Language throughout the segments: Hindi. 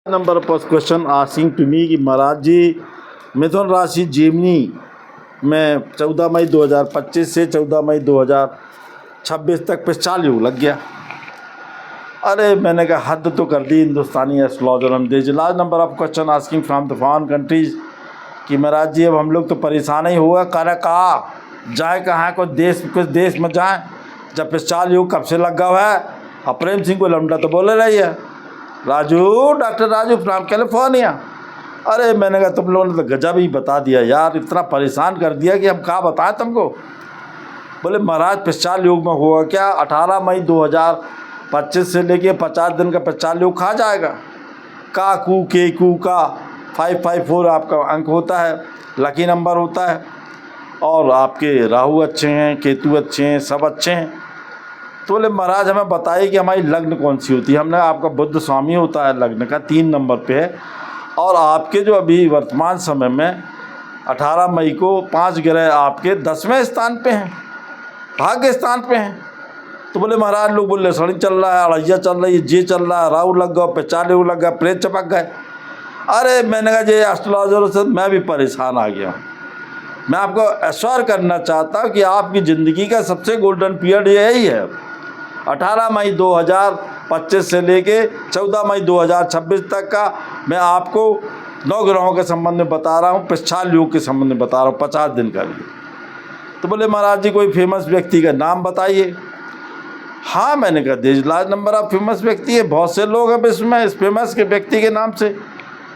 Number first question asking to me कि महाराज जी मिथुन राशि जेमिनी में 14 मई 2025 से 14 मई 2026 तक पिछाल योग लग गया। अरे मैंने कहा हद तो कर दी हिंदुस्तानी एस्ट्रोलॉजर एंड देज। Last number of question asking from the foreign countries कि महाराज जी अब हम लोग तो परेशान ही हुआ कर कहा जाए कहाँ कुछ देश में जाए जब पिछाल योग कब से लगा हुआ है। अब प्रेम सिंह को लमडा तो बोले रही है Raju, doctor Raju from California. अरे मैंने कहा तुम लोगों ने तो गजब ही बता दिया यार, इतना परेशान कर दिया कि हम क्या बताएं तुमको। बोले महाराज पिछाल योग में हुआ क्या, 18 मई 2025 से लेके 50 दिन का पिछाल योग खा जाएगा। का कू के कू का 554 आपका अंक होता है, लकी नंबर होता है। और आपके राहु अच्छे हैं, केतु अच्छे हैं, सब अच्छे हैं। तो बोले महाराज हमें बताइए कि हमारी लग्न कौन सी होती है। हमने आपका बुध स्वामी होता है लग्न का, 3 नंबर पे है। और आपके जो अभी वर्तमान समय में 18 मई को 5 ग्रह आपके 10वें स्थान पे हैं, भाग्य स्थान पे हैं। तो बोले महाराज लोग बोले शनि चल रहा है, अड़ैया चल रही है, जे चल रहा है, राहु लग गया, पिछाल योग लग गया, प्रेत चपक गए। अरे मैंने कहा ये एस्ट्रोलॉजर से मैं भी परेशान आ गया हूँ। मैं आपको एश्योर करना चाहता हूँ कि आपकी ज़िंदगी का सबसे गोल्डन पीरियड यही है। 18 मई 2025 से लेके 14 मई 2026 तक का मैं आपको 9 ग्रहों के संबंध में बता रहा हूँ, पिछाल योग के संबंध में बता रहा हूँ, 50 दिन का भी। तो बोले महाराज जी कोई फेमस व्यक्ति का नाम बताइए। हाँ मैंने कहा देश लार्ज नंबर ऑफ फेमस व्यक्ति है, बहुत से लोग हैं विश्व में इस फेमस के व्यक्ति के नाम से।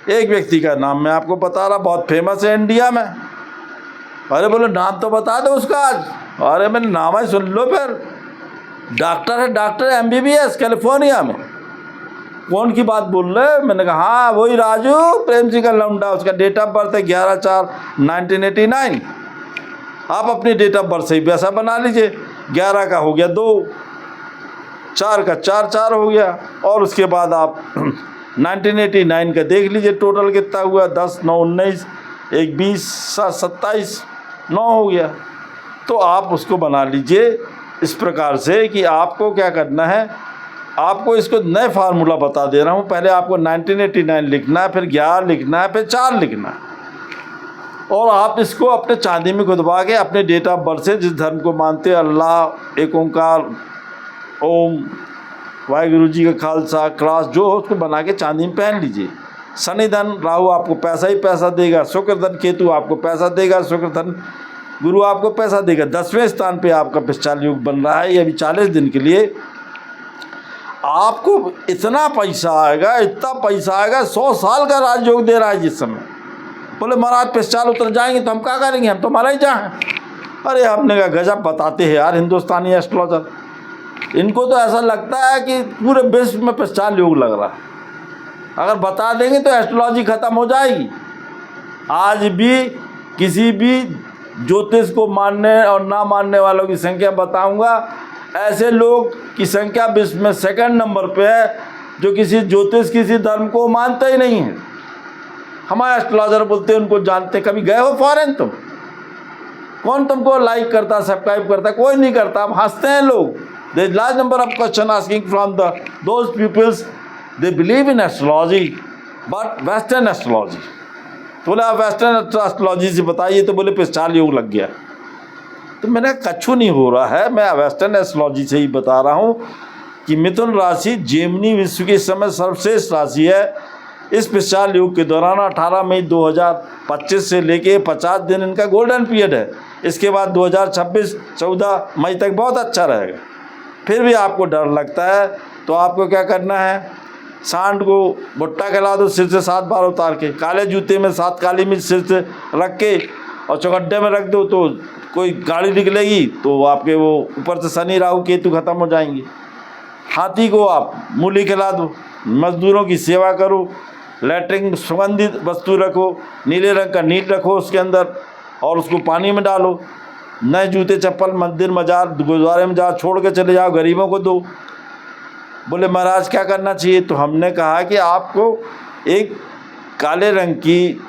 एक व्यक्ति का नाम मैं आपको बता रहा, बहुत फेमस है इंडिया में। अरे बोले नाम तो बता दो उसका आज। अरे मैंने नाम ही सुन लो फिर। डॉक्टर है, डॉक्टर MBBS कैलिफोर्निया में। कौन की बात बोल रहे हैं? मैंने कहा हाँ वही राजू, प्रेम सिंह का लौंडा। उसका डेट ऑफ बर्थ है 11/4/1989। आप अपनी डेट ऑफ बर्थ से ही वैसा बना लीजिए। 11 का हो गया 2, 4 का 4 हो गया, और उसके बाद आप 1989 का देख लीजिए टोटल कितना हुआ, 10 9 19 1 20 7 27 9 हो गया। तो आप उसको बना लीजिए इस प्रकार से कि आपको क्या करना है। आपको इसको नए फार्मूला बता दे रहा हूँ। पहले आपको 1989 लिखना है, फिर 11 लिखना है, फिर 4 लिखना है। और आप इसको अपने चांदी में खुदवा के अपने डेट ऑफ बर्थ से जिस धर्म को मानते हैं, अल्लाह, एक ओंकार, ओम, वाहिगुरु जी का खालसा, क्रॉस जो हो उसको बना के चांदी में पहन लीजिए। शनि धन राहु आपको पैसा ही पैसा देगा, शुक्र धन केतु आपको पैसा देगा, शुक्र धन गुरु आपको पैसा देगा। 10वें स्थान पे आपका पिछाल योग बन रहा है। ये अभी 40 दिन के लिए आपको इतना पैसा आएगा, इतना पैसा आएगा, 100 साल का राजयोग दे रहा है जिस समय। बोले महाराज पिछाल उतर जाएंगे तो हम क्या करेंगे, हम तो मारा ही जाएँ। अरे हमने कहा गजब बताते हैं यार हिंदुस्तानी एस्ट्रोलॉजर। इनको तो ऐसा लगता है कि पूरे विश्व में पिछाल योग लग रहा है। अगर बता देंगे तो एस्ट्रोलॉजी ख़त्म हो जाएगी। आज भी किसी भी ज्योतिष को मानने और ना मानने वालों की संख्या बताऊंगा। ऐसे लोग की संख्या विश्व में 2nd नंबर पे है जो किसी ज्योतिष किसी धर्म को मानते ही नहीं है। हमारे एस्ट्रोलॉजर बोलते हैं उनको जानते। कभी गए हो फॉरेन तुम? कौन तुमको लाइक करता, सब्सक्राइब करता? कोई नहीं करता। अब हंसते हैं लोग। There is large number of question asking from the those peoples they believe in astrology but western astrology. तो बोले आप वेस्टर्न एस्ट्रोलॉजी से बताइए। तो बोले पिछाल योग लग गया। तो मैंने कछु नहीं हो रहा है, मैं वेस्टर्न एस्ट्रोलॉजी से ही बता रहा हूँ कि मिथुन राशि जेमिनी विश्व की इस समय सर्वश्रेष्ठ राशि है। इस पिछाल योग के दौरान 18 मई 2025 से लेके 50 दिन इनका गोल्डन पीरियड है। इसके बाद 2026 14 मई तक बहुत अच्छा रहेगा। फिर भी आपको डर लगता है तो आपको क्या करना है, सांड को भुट्टा खिला दो, सिर से 7 बार उतार के, काले जूते में 7 काली मिर्च सिर से रख के और चौगड्डे में रख दो। तो कोई गाड़ी निकलेगी तो आपके वो ऊपर से शनि राहु केतु खत्म हो जाएंगे। हाथी को आप मूली खिला दो, मजदूरों की सेवा करो, लैट्रिन सुगंधित वस्तु रखो, नीले रंग का नीट रखो उसके अंदर और उसको पानी में डालो। नए जूते चप्पल मंदिर मजार गुरुद्वारे में जाओ, छोड़ के चले जाओ, गरीबों को दो। बोले महाराज क्या करना चाहिए? तो हमने कहा कि आपको एक काले रंग की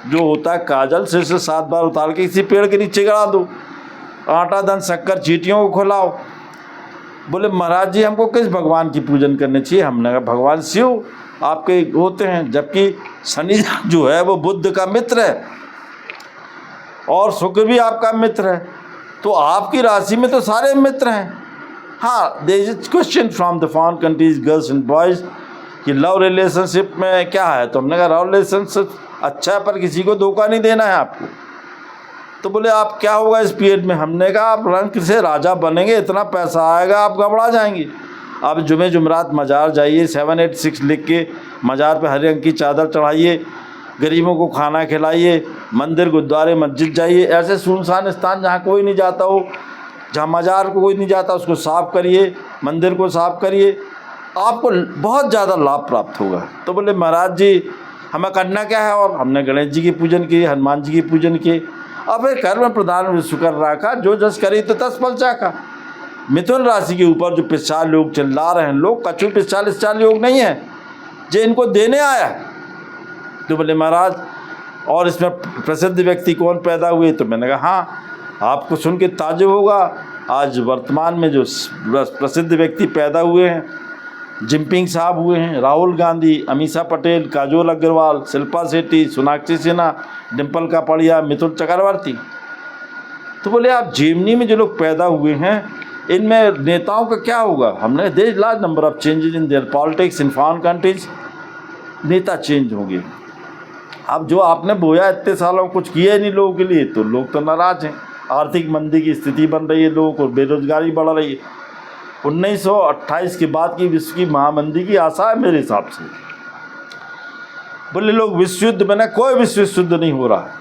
जो होता है काजल सिर से 7 बार उतार के किसी पेड़ के नीचे गड़ा दो। आटा धन शक्कर चींटियों को खिलाओ। बोले महाराज जी हमको किस भगवान की पूजन करनी चाहिए? हमने कहा भगवान शिव आपके होते हैं, जबकि शनि जो है वो बुध का मित्र है और शुक्र भी आपका मित्र है, तो आपकी राशि में तो सारे मित्र हैं। हाँ, there is question from the foreign countries girls and boys कि लव रिलेशनशिप में क्या है, तो हमने कहा लव रिलेशनशिप अच्छा है पर किसी को धोखा नहीं देना है आपको। तो बोले आप क्या होगा इस पीरियड में, हमने कहा आप रंग से राजा बनेंगे, इतना पैसा आएगा आप घबरा जाएंगे। आप जुमे जुमरात मज़ार जाइए, 786 लिख के मज़ार पे हरे रंग की चादर चढ़ाइए, गरीबों को खाना खिलाइए, मंदिर गुरुद्वारे मस्जिद जाइए, ऐसे सुनसान स्थान जहाँ कोई नहीं जाता हो, जहाँ मज़ार को कोई नहीं जाता उसको साफ़ करिए, मंदिर को साफ़ करिए, आपको बहुत ज़्यादा लाभ प्राप्त होगा। तो बोले महाराज जी हमें करना क्या है, और हमने गणेश जी की पूजन की, हनुमान जी की पूजन की। अब कर्म प्रधान विश्वकर्मा राखा, जो जस करी तो तस फल चाखा। मिथुन राशि के ऊपर जो पिशाच योग चिल्ला रहे हैं लोग, कछु पिशाच योग नहीं है, जो इनको देने आया है। तो बोले महाराज और इसमें प्रसिद्ध व्यक्ति कौन पैदा हुए, तो मैंने कहा हाँ, आपको सुन के ताज्जुब होगा, आज वर्तमान में जो प्रसिद्ध व्यक्ति पैदा हुए हैं, जिनपिंग साहब हुए हैं, राहुल गांधी, अमीषा पटेल, काजोल अग्रवाल, शिल्पा शेट्टी, सोनाक्षी सिन्हा, डिम्पल कापड़िया, मिथुन चक्रवर्ती। तो बोले आप जेमिनी में जो लोग पैदा हुए हैं इनमें नेताओं का क्या होगा, हमने there is large number of changes in their politics in foreign countries, नेता चेंज होंगे। अब जो आपने बोया इतने सालों कुछ किया ही नहीं लोगों के लिए, तो लोग तो नाराज़ हैं, आर्थिक मंदी की स्थिति बन रही है लोगों को, बेरोजगारी बढ़ रही है। 1928 के बाद की विश्व की महामंदी की आशा है मेरे हिसाब से। बोले लोग विश्व युद्ध में, ना कोई विश्व युद्ध नहीं हो रहा है,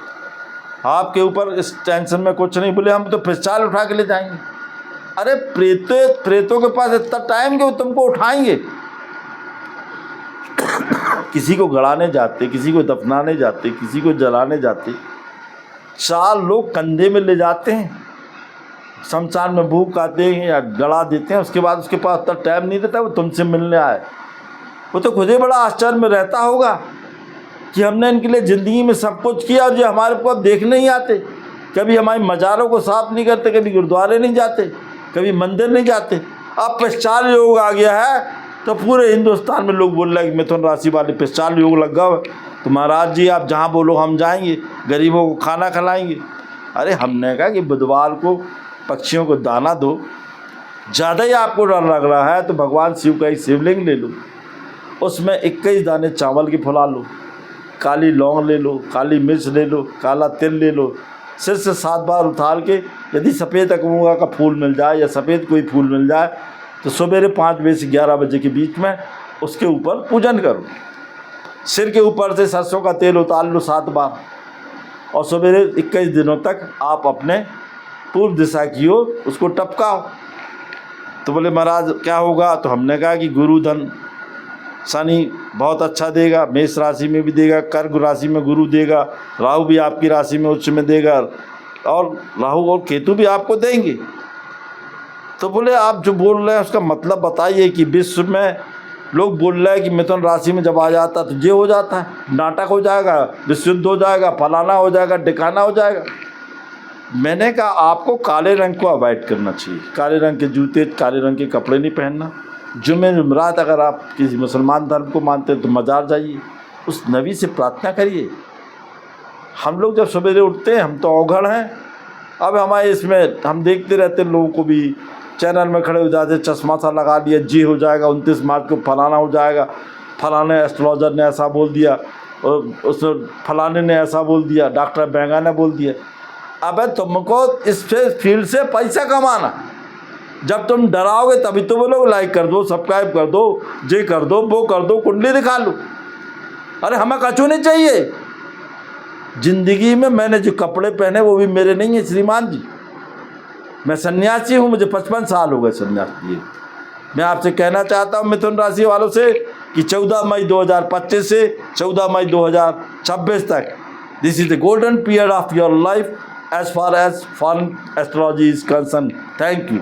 आपके ऊपर इस टेंशन में कुछ नहीं। बोले हम तो पिस्टल उठा के ले जाएंगे। अरे प्रेतों के पास इतना टाइम कि वो तुमको उठाएंगे। किसी को गड़ाने जाते, किसी को दफनाने जाते, किसी को जलाने जाते, 4 लोग कंधे में ले जाते हैं, शमशान में भूख आते हैं या गड़ा देते हैं, उसके बाद उसके पास इतना टाइम नहीं रहता वो तुमसे मिलने आए। वो तो खुद ही बड़ा आश्चर्य में रहता होगा कि हमने इनके लिए ज़िंदगी में सब कुछ किया और जो हमारे को अब देखने ही आते, कभी हमारी मज़ारों को साफ़ नहीं करते, कभी गुरुद्वारे नहीं जाते, कभी मंदिर नहीं जाते। अब पिशाच योग आ गया है तो पूरे हिंदुस्तान में लोग बोल रहे हैं कि मिथुन राशि वाले पिशाच योग लग गया, तो महाराज जी आप जहाँ बोलो हम जाएंगे, गरीबों को खाना खिलाएंगे। अरे हमने कहा कि बुधवार को पक्षियों को दाना दो, ज़्यादा ही आपको डर लग रहा है तो भगवान शिव का एक शिवलिंग ले लो, उसमें 21 दाने चावल के फुला लो, काली लौंग ले लो, काली मिर्च ले लो, काला तिल ले लो, सिर से 7 बार उतार के यदि सफ़ेद अकमुआ का फूल मिल जाए या सफ़ेद कोई फूल मिल जाए तो सवेरे 5 बजे से 11 बजे के बीच में उसके ऊपर पूजन करो। सिर के ऊपर से सरसों का तेल उतार लो 7 बार और सवेरे 21 दिनों तक आप अपने पूर्व दिशा की ओर उसको टपकाओ। तो बोले महाराज क्या होगा, तो हमने कहा कि गुरु धन शनि बहुत अच्छा देगा, मेष राशि में भी देगा, कर्क राशि में गुरु देगा, राहु भी आपकी राशि में उच्च में देगा और राहु और केतु भी आपको देंगे। तो बोले आप जो बोल रहे हैं उसका मतलब बताइए कि विश्व में लोग बोल रहे हैं कि मिथुन राशि में जब आ जाता तो ये हो जाता है, नाटक हो जाएगा, विश्व युद्ध हो जाएगा, फलाना हो जाएगा, ढिकाना हो जाएगा। मैंने कहा आपको काले रंग को अवॉइड करना चाहिए, काले रंग के जूते, काले रंग के कपड़े नहीं पहनना। जुमे जुमरात अगर आप किसी मुसलमान धर्म को मानते हैं तो मज़ार जाइए, उस नबी से प्रार्थना करिए। हम लोग जब सवेरे उठते हैं हम तो अवघड़ हैं, अब हमारे इसमें हम देखते रहते हैं लोगों को भी चैनल में खड़े हो जाते, चश्मा सा लगा दिया, जी हो जाएगा 29 मार्च को फलाना हो जाएगा, फलाने एस्ट्रोलॉजर ने ऐसा बोल दिया और उस फलाने ने ऐसा बोल दिया, डॉक्टर बेंगा ने बोल दिया। अबे तुमको इस फील्ड से पैसा कमाना, जब तुम डराओगे तभी तो वो लोग लाइक कर दो, सब्सक्राइब कर दो, जे कर दो, वो कर दो, कुंडली दिखा लो। अरे हमें कछु नहीं चाहिए ज़िंदगी में। मैंने जो कपड़े पहने वो भी मेरे नहीं है श्रीमान जी, मैं सन्यासी हूँ, मुझे 55 साल हो गए सन्यास लिए। मैं आपसे कहना चाहता हूँ मिथुन राशि वालों से कि 14 मई 2025 से 14 मई 2026 तक this is the golden period of your life as far as foreign astrology is concern. Thank you.